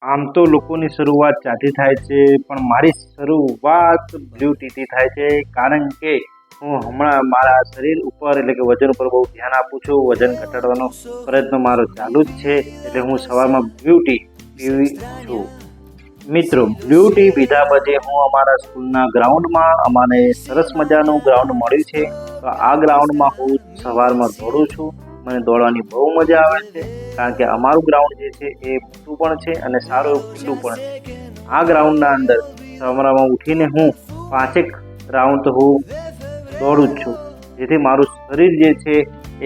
આમ તો લોકોની શરૂઆત ચાથી થાય છે, પણ મારી શરૂઆત બ્લુ ટીથી થાય છે, કારણ કે હું હમણાં મારા શરીર ઉપર એટલે કે વજન ઉપર બહુ ધ્યાન આપું છું. વજન ઘટાડવાનો પ્રયત્ન મારો ચાલુ જ છે, એટલે હું સવારમાં બ્લુ ટી પીવી છું. મિત્રો, બ્લુ ટી પીધા પછી હું અમારા સ્કૂલના ગ્રાઉન્ડમાં અમને સરસ મજાનું ગ્રાઉન્ડ મળ્યું છે, તો આ ગ્રાઉન્ડમાં હું સવારમાં દોડું છું. મને દોડવાની બહુ મજા આવે છે, કારણ કે અમારું ગ્રાઉન્ડ જે છે એ મોટું પણ છે અને સારું એવું ખુલ્લું પણ છે. આ ગ્રાઉન્ડના અંદર સવારમાં ઉઠીને હું 5 રાઉન્ડ તો હું દોડું જ છું, જેથી મારું શરીર જે છે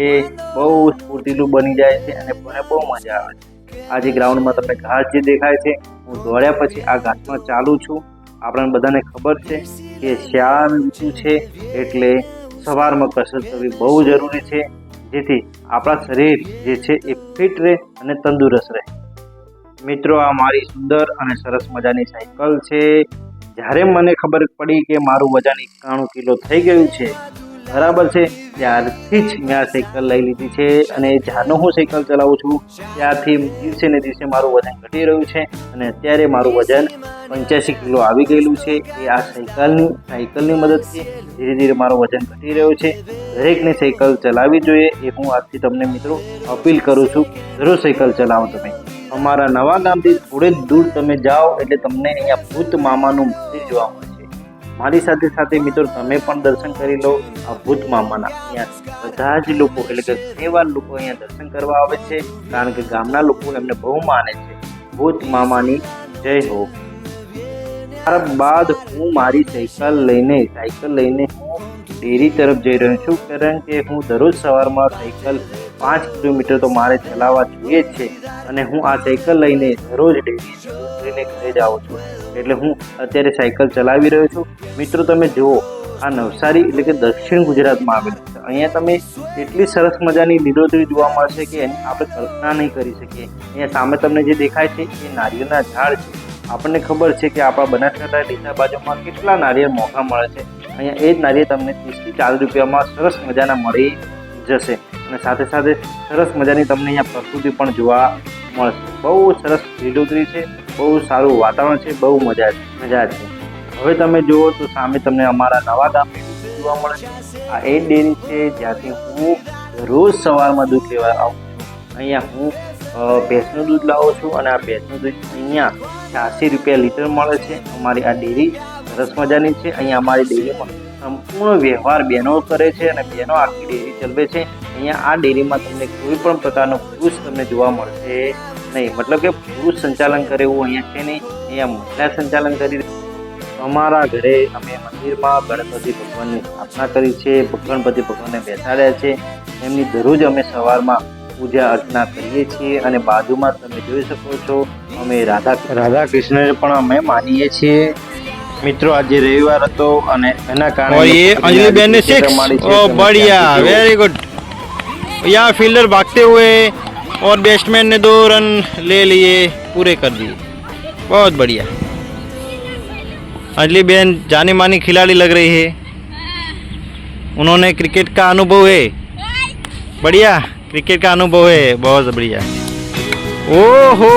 એ બહુ સ્ફૂર્તિલું બની જાય છે અને મને બહુ મજા આવે છે. આ જે ગ્રાઉન્ડમાં તમને ઘાસ જે દેખાય છે, હું દોડ્યા પછી આ ઘાસમાં ચાલું છું. આપણને બધાને ખબર છે કે શિયાળાની ઋતુ છે, એટલે સવારમાં કસરત કરવી બહુ જરૂરી છે, જેથી આપણા શરીર જે છે એ ફિટ રહે અને તંદુરસ્ત રહે. મિત્રો, આ મારી સુંદર અને સરસ મજાની સાયકલ છે. જ્યારે મને ખબર પડી કે મારું વજન 91 કિલો થઈ ગયું છે, બરાબર છે, ત્યારથી જ મેં આ સાયકલ લઈ લીધી છે. અને જ્યારનો હું સાયકલ ચલાવું છું ત્યારથી દિવસે ને દિવસે મારું વજન ઘટી રહ્યું છે અને અત્યારે મારું વજન 85 કિલો આવી ગયેલું છે. એ આ સાયકલની મદદથી ધીરે ધીરે મારું વજન ઘટી રહ્યું છે. દરેકને સાયકલ ચલાવવી જોઈએ, એ હું આજથી તમને મિત્રો અપીલ કરું છું. જરૂર સાયકલ ચલાવો તમે. અમારા નવા ગામથી થોડે જ દૂર તમે જાઓ એટલે તમને અહીંયા ભૂત મામાનું મંદિર જોવા મળશે. મારી સાથે સાથે મિત્રો તમે પણ દર્શન કરી લો આ ભૂત મામાના. અહીંયા બધા જ લોકો એટલે કે ઘણીવાર લોકો અહીંયા દર્શન કરવા આવે છે, કારણ કે ગામના લોકો એમને બહુ માને છે. ભૂત મામાની જય હો. ત્યારબાદ હું મારી સાયકલ લઈને હું ડેરી તરફ જઈ રહ્યો છું, કારણ કે હું દરરોજ સવારમાં સાયકલ 5 કિલોમીટર તો મારે ચલાવવા જોઈએ જ છે, અને હું આ સાયકલ લઈને દરરોજ ડેરી લઈને ઘરે જાઉં છું. એટલે હું અત્યારે સાયકલ ચલાવી રહ્યો છું. મિત્રો, તમે જુઓ, આ નવસારી એટલે કે દક્ષિણ ગુજરાતમાં આવેલું છે. અહીંયા તમે એટલી સરસ મજાની લીલોતરી જોવા મળશે કે એની આપણે કલ્પના નહીં કરી શકીએ. અહીંયા સામે તમને જે દેખાય છે એ નારિયેળના ઝાડ છે. આપણને ખબર છે કે આપણા બનાસકાંઠા ડીસા બાજુમાં કેટલા નારિયેળ મોંઘા મળે છે. અહીંયા એ જ નારિયેળ તમને 30 થી 40 રૂપિયામાં સરસ મજાના મળી જશે, અને સાથે સાથે સરસ મજાની તમને અહીંયા પ્રકૃતિ પણ જોવા મળશે. બહુ સરસ લીલોતરી છે, બહુ સારું વાતાવરણ છે, બહુ મજા છે. હવે તમે જુઓ તો સામે તમને અમારા નવા ગામની ડેરી જોવા મળે છે. આ એ ડેરી છે જ્યાંથી હું રોજ સવારમાં દૂધ લેવા આવું છું. અહીંયા હું ભેંસનું દૂધ લાવું છું, અને આ ભેંસનું દૂધ અહીંયા 86 રૂપિયા લીટર મળે છે. અમારી આ ડેરી સરસ મજાની છે. અહીંયા અમારી ડેરીમાં સંપૂર્ણ વ્યવહાર બહેનો કરે છે, અને બહેનો આખી ડેરી ચલાવે છે. અહીંયા આ ડેરીમાં તમને કોઈ પણ પ્રકારનો પુરુષ તમને જોવા મળશે નહીં. મતલબ કે પુરુષ સંચાલન કરે એવું અહીંયા છે નહીં, અહીંયા મહિલા સંચાલન કરી. અમારા ઘરે અમે મંદિરમાં ગણપતિ ભગવાનની સ્થાપના કરી છે. ગણપતિ ભગવાનને બેસાડ્યા છે. એમની દરરોજ અમે સવારમાં પૂજા અર્ચના કરીએ છીએ, અને બાજુમાં તમે જોઈ શકો છો અમે રાધા કૃષ્ણને પણ અમે માનીએ છીએ. મિત્રો, આજે રવિવાર હતો અને એના કારણે और ये अंजलि बहन ने 6 ओ बढ़िया वेरी गुड. यहाँ फील्डर भागते हुए और बैट्समैन ने 2 रन ले लिए, पूरे कर दिए. बहुत बढ़िया. अंजलि बहन जानी मानी खिलाड़ी लग रही है. उन्होंने क्रिकेट का अनुभव है. बढ़िया क्रिकेट का अनुभव है, बहुत बढ़िया. ओहो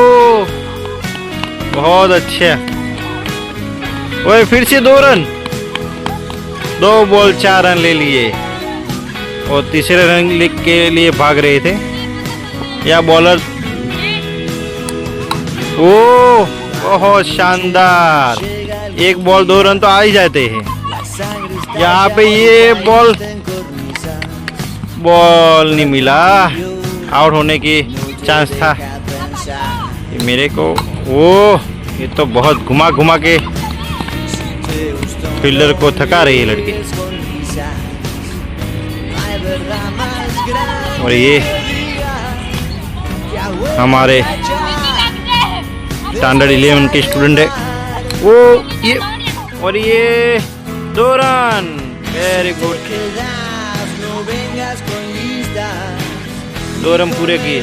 बहुत अच्छा. ओए फिर से 2 रन, 2 बॉल 4 रन ले लिए, और तीसरे रन के लिए भाग रहे थे. या बॉलर ओ बहुत शानदार. 1 बॉल 2 रन तो आ ही जाते हैं. यहाँ पे ये बॉल नहीं मिला, आउट होने की चांस था. ये मेरे को ये तो बहुत घुमा घुमा के फील्डर को थका रही है लड़की. और ये हमारे स्टैंडर्ड 11 के स्टूडेंट है. और ये 2 रन, वेरी गुड. 2 रन पूरे किए.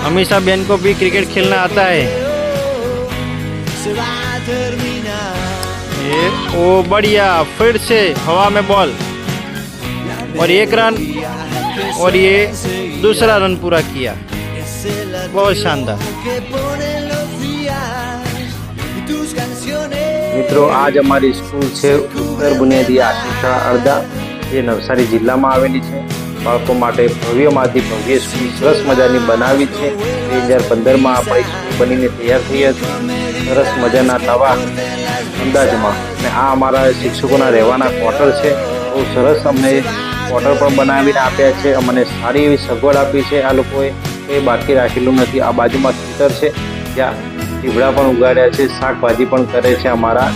अमीषा बहन को भी क्रिकेट खेलना आता है. ये ओ बढ़िया, फिर से हवा में बॉल, और 1 रन, और ये दूसरा रन पूरा किया. બહુ શાનદાર. મિત્રો આજ અમારી સ્કૂલ છે ઉત્તર બુનિયાદી આશીષા અડધા, જે નવસારી જિલ્લામાં આવેલી છે. બાળકો માટે ભવ્યમાંથી ભવ્ય સ્કૂલ સરસ મજાની બનાવી છે. 2015માં આપણી સ્કૂલ બનીને તૈયાર થઈ હતી સરસ મજાના નવા અંદાજમાં. અને આ અમારા શિક્ષકોના રહેવાના ક્વાર્ટર છે. બહુ સરસ અમને ક્વાર્ટર પણ બનાવીને આપ્યા છે. અમને સારી એવી સગવડ આપી છે આ લોકોએ, કંઈ બાકી રાખેલું નથી. આ બાજુમાં ખેતર છે જ્યાં ચીવડા પણ ઉગાડ્યા છે, શાકભાજી પણ કરે છે અમારા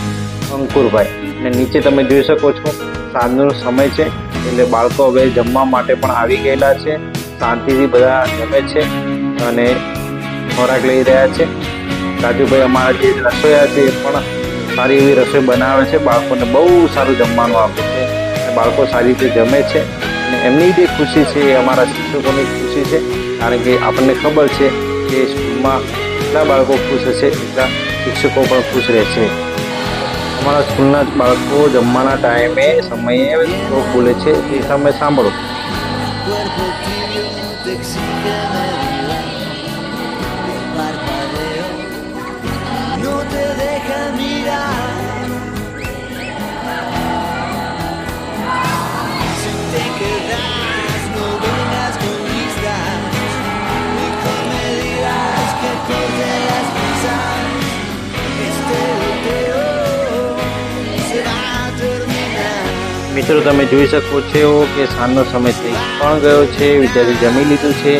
અંકુરભાઈ. અને નીચે તમે જોઈ શકો છો સાંજનો સમય છે એટલે બાળકો હવે જમવા માટે પણ આવી ગયેલા છે. શાંતિથી બધા જમે છે અને ખોરાક લઈ રહ્યા છે. રાજુભાઈ અમારા જે રસોઈયા છે એ પણ સારી એવી રસોઈ બનાવે છે, બાળકોને બહુ સારું જમવાનું આપે છે અને બાળકો સારી રીતે જમે છે. અને એમની જે ખુશી છે એ અમારા શિક્ષકોની ખુશી છે, કારણ કે આપણને ખબર છે કે સ્કૂલમાં જેટલા બાળકો ખુશ હશે એટલા શિક્ષકો પણ ખુશ રહેશે. અમારા સ્કૂલના બાળકો જમવાના ટાઈમે સમયે શ્લોક બોલે છે, એ તમે સાંભળો. મિત્રો તમે જોઈ શકો છો કે સાંજનો સમય થઈ પણ ગયો છે, વિદ્યાર્થી જમી લીધું છે.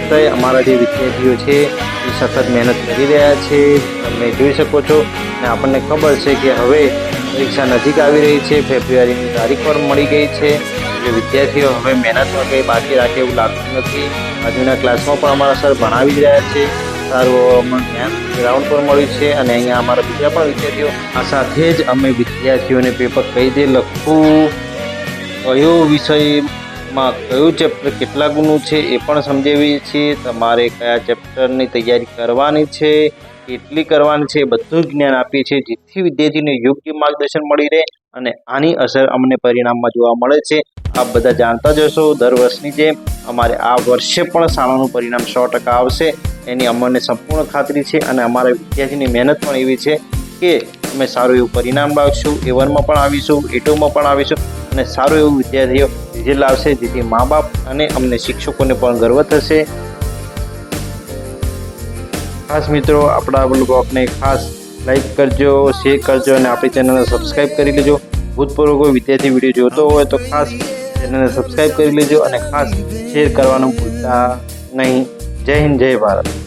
તો અમારા જે વિદ્યાર્થીઓ છે એ સખત મહેનત કરી રહ્યા છે, તમે જોઈ શકો છો. અને આપણને ખબર છે કે હવે પરીક્ષા નજીક આવી રહી છે, ફેબ્રુઆરીની તારીખ પણ મળી ગઈ છે. એટલે વિદ્યાર્થીઓ હવે મહેનતમાં કંઈ બાકી રાખે એવું લાગતું નથી. બાજુના ક્લાસમાં પણ અમારા સર ભણાવી જ રહ્યા છે, સારું જ્ઞાન ગ્રાઉન્ડ પર મળ્યું છે. અને અહીંયા અમારા બીજા પણ વિદ્યાર્થીઓ, આ સાથે જ અમે વિદ્યાર્થીઓને પેપર કઈ રીતે લખવું, કયો વિષયમાં કયું ચેપ્ટર કેટલા ગુણનું છે એ પણ સમજાવીએ છીએ. તમારે કયા ચેપ્ટરની તૈયારી કરવાની છે, કેટલી કરવાની છે, એ બધું જ્ઞાન આપીએ છીએ, જેથી વિદ્યાર્થીને યોગ્ય માર્ગદર્શન મળી રહે અને આની અસર અમને પરિણામમાં જોવા મળે છે. આપ બધા જાણતા જ હશો, દર વર્ષની જેમ અમારે આ વર્ષે પણ શાળાનું પરિણામ 100% આવશે, એની અમને સંપૂર્ણ ખાતરી છે. અને અમારા વિદ્યાર્થીની મહેનત પણ એવી છે કે અમે સારું એવું પરિણામ લાવશું, A1માં પણ આવીશું, A2માં પણ આવીશું અને સારું એવું વિદ્યાર્થીઓ રિઝલ્ટ આવશે, જેથી મા બાપ અને અમને શિક્ષકોને પણ ગર્વ થશે. ખાસ મિત્રો આપણા બ્લોગને ખાસ લાઈક કરજો, શેર કરજો અને આપણી ચેનલને સબસ્ક્રાઈબ કરી લેજો. ભૂતપૂર્વ કોઈ વિદ્યાર્થી વિડીયો જોતો હોય તો ખાસ ચેનલને સબસ્ક્રાઈબ કરી લેજો અને ખાસ શેર કરવાનું ભૂલતા નહીં. જય હિન્દ, જય ભારત.